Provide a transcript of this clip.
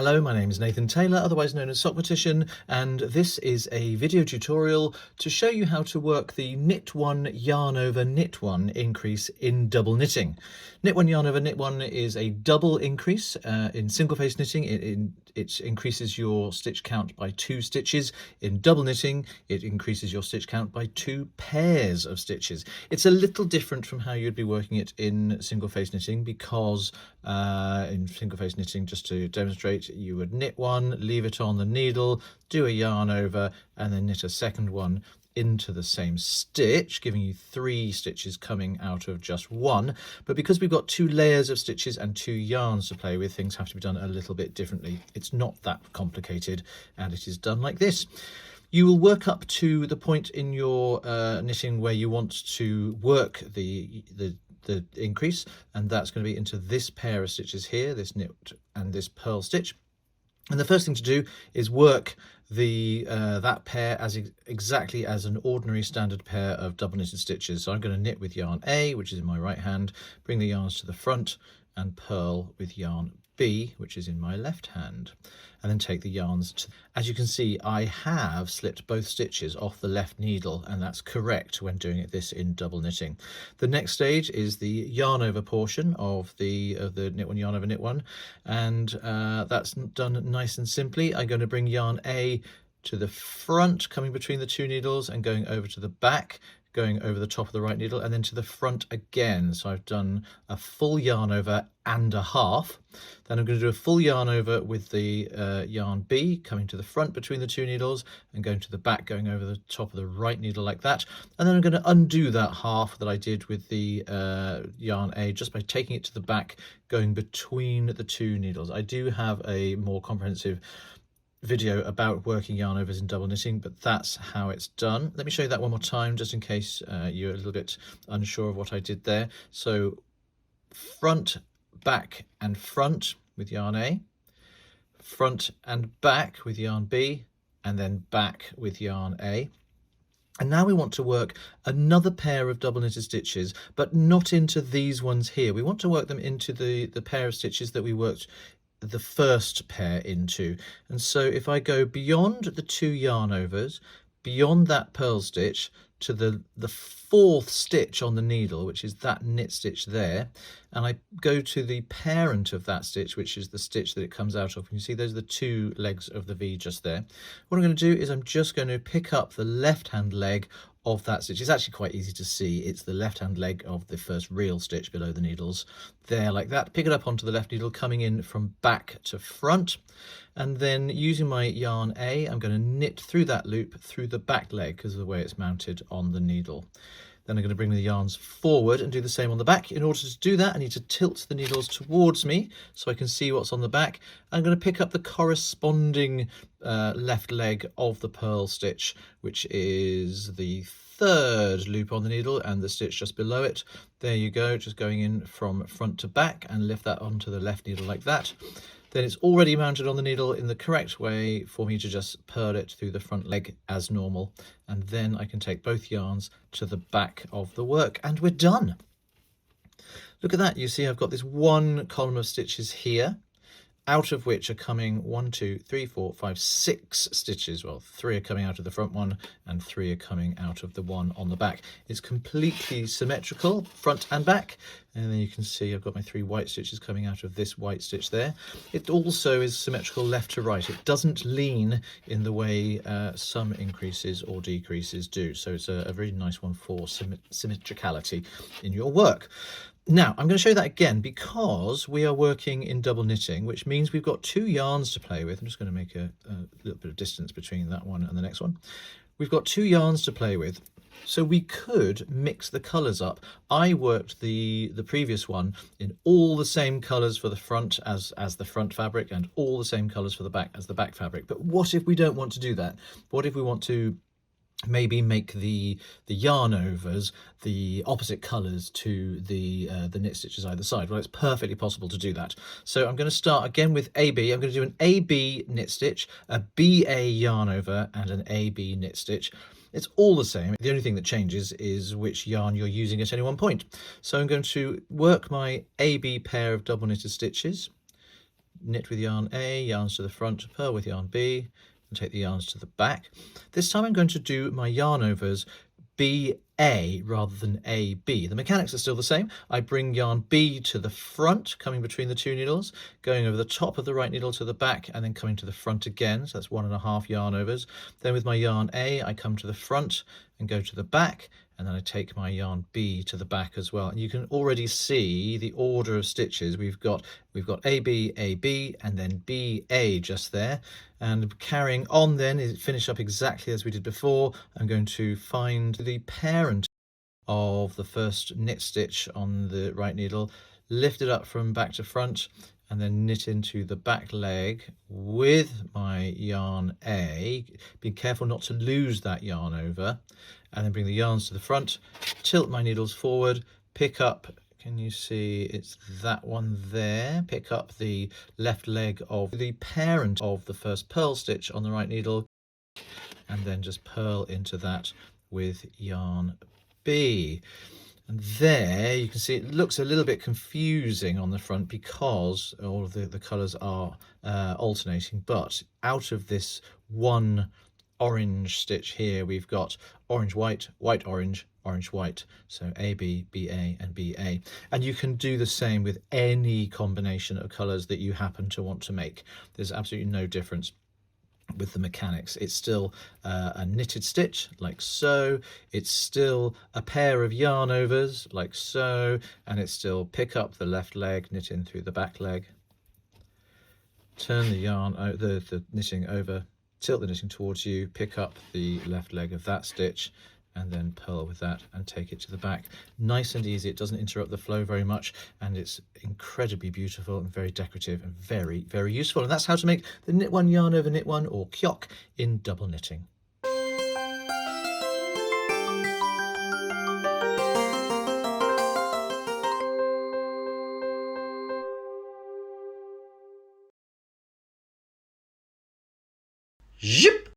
Hello, my name is Nathan Taylor, otherwise known as Sockmatician, and this is a video tutorial to show you how to work the knit 1 yarn over knit 1 increase in double knitting. Knit 1 yarn over knit 1 is a double increase. In single face knitting it increases your stitch count by 2 stitches. In double knitting it increases your stitch count by 2 pairs of stitches. It's a little different from how you'd be working it in single face knitting because in single face knitting, just to demonstrate, you would knit one, leave it on the needle, do a yarn over, and then knit a second one into the same stitch, giving you 3 stitches coming out of just one. But because we've got 2 layers of stitches and 2 yarns to play with, things have to be done a little bit differently. It's not that complicated, and it is done like this. You will work up to the point in your knitting where you want to work the increase, and that's going to be into this pair of stitches here, this knit and this purl stitch. And the first thing to do is work that pair as exactly as an ordinary standard pair of double knitted stitches. So I'm going to knit with yarn A, which is in my right hand, bring the yarns to the front, and purl with yarn B, which is in my left hand, and then take the yarns to, as you can see, I have slipped both stitches off the left needle, and that's correct when doing this in double knitting. The next stage is the yarn over portion of the knit 1 yarn over knit 1, and that's done nice and simply. I'm going to bring yarn A to the front, coming between the 2 needles, and going over to the back, going over the top of the right needle, and then to the front again. So I've done a full yarn over and a half. Then I'm going to do a full yarn over with the yarn B, coming to the front between the 2 needles and going to the back, going over the top of the right needle like that. And then I'm going to undo that half that I did with the yarn A just by taking it to the back, going between the 2 needles. I do have a more comprehensive video about working yarn overs in double knitting, but that's how it's done. Let me show you that one more time just in case you're a little bit unsure of what I did there. So front, back and front with yarn A, front and back with yarn B, and then back with yarn A. And now we want to work another pair of double knitted stitches, but not into these ones here. We want to work them into the pair of stitches that we worked the first pair into. And so if I go beyond the 2 yarn overs, beyond that purl stitch, to the 4th stitch on the needle, which is that knit stitch there, and I go to the parent of that stitch, which is the stitch that it comes out of. You see those are the 2 legs of the V just there. What I'm going to do is I'm just going to pick up the left hand leg of that stitch. It's actually quite easy to see. It's the left hand leg of the first real stitch below the needles there, like that. Pick it up onto the left needle, coming in from back to front, and then using my yarn A, I'm going to knit through that loop through the back leg because of the way it's mounted on the needle. Then I'm going to bring the yarns forward and do the same on the back. In order to do that, I need to tilt the needles towards me so I can see what's on the back. I'm going to pick up the corresponding left leg of the purl stitch, which is the 3rd loop on the needle and the stitch just below it. There you go, just going in from front to back, and lift that onto the left needle like that. Then it's already mounted on the needle in the correct way for me to just purl it through the front leg as normal. And then I can take both yarns to the back of the work, and we're done. Look at that. You see I've got this 1 column of stitches here, out of which are coming 1, 2, 3, 4, 5, 6 stitches. Well, 3 are coming out of the front one and 3 are coming out of the one on the back. It's completely symmetrical, front and back. And then you can see I've got my 3 white stitches coming out of this white stitch there. It also is symmetrical left to right. It doesn't lean in the way some increases or decreases do. So it's a very nice one for symmetricality in your work. Now, I'm going to show you that again because we are working in double knitting, which means we've got 2 yarns to play with. I'm just going to make a little bit of distance between that one and the next one. We've got 2 yarns to play with, so we could mix the colours up. I worked the previous one in all the same colours for the front as the front fabric, and all the same colours for the back as the back fabric. But what if we don't want to do that? What if we want to maybe make the yarn overs the opposite colours to the knit stitches either side? Well, it's perfectly possible to do that. So I'm going to start again with AB. I'm going to do an AB knit stitch, a BA yarn over, and an AB knit stitch. It's all the same. The only thing that changes is which yarn you're using at any one point. So I'm going to work my AB pair of double knitted stitches, knit with yarn A, yarns to the front, purl with yarn B, and take the yarns to the back. This time I'm going to do my yarn overs BA rather than AB. The mechanics are still the same. I bring yarn B to the front, coming between the two needles, going over the top of the right needle to the back, and then coming to the front again. So that's 1.5 yarn overs. Then with my yarn A, I come to the front and go to the back, and then I take my yarn B to the back as well. And you can already see the order of stitches. We've got AB, AB, and then BA just there. And carrying on then, is finish up exactly as we did before. I'm going to find the parent of the first knit stitch on the right needle, lift it up from back to front, and then knit into the back leg with my yarn A. Be careful not to lose that yarn over, and then bring the yarns to the front, tilt my needles forward, pick up, can you see it's that one there, pick up the left leg of the parent of the first purl stitch on the right needle, and then just purl into that with yarn B. And there you can see it looks a little bit confusing on the front because all of the colours are alternating, but out of this one orange stitch here we've got orange white, white orange, orange white, so AB, BA and BA. And you can do the same with any combination of colours that you happen to want to make. There's absolutely no difference with the mechanics. It's still a knitted stitch like so, it's still a pair of yarn overs like so, and it's still pick up the left leg, knit in through the back leg, turn the yarn, the knitting over, tilt the knitting towards you, pick up the left leg of that stitch, and then purl with that and take it to the back. Nice and easy, it doesn't interrupt the flow very much, and it's incredibly beautiful and very decorative and very, very useful. And that's how to make the knit one yarn over knit one, or kyok, in double knitting. Zip!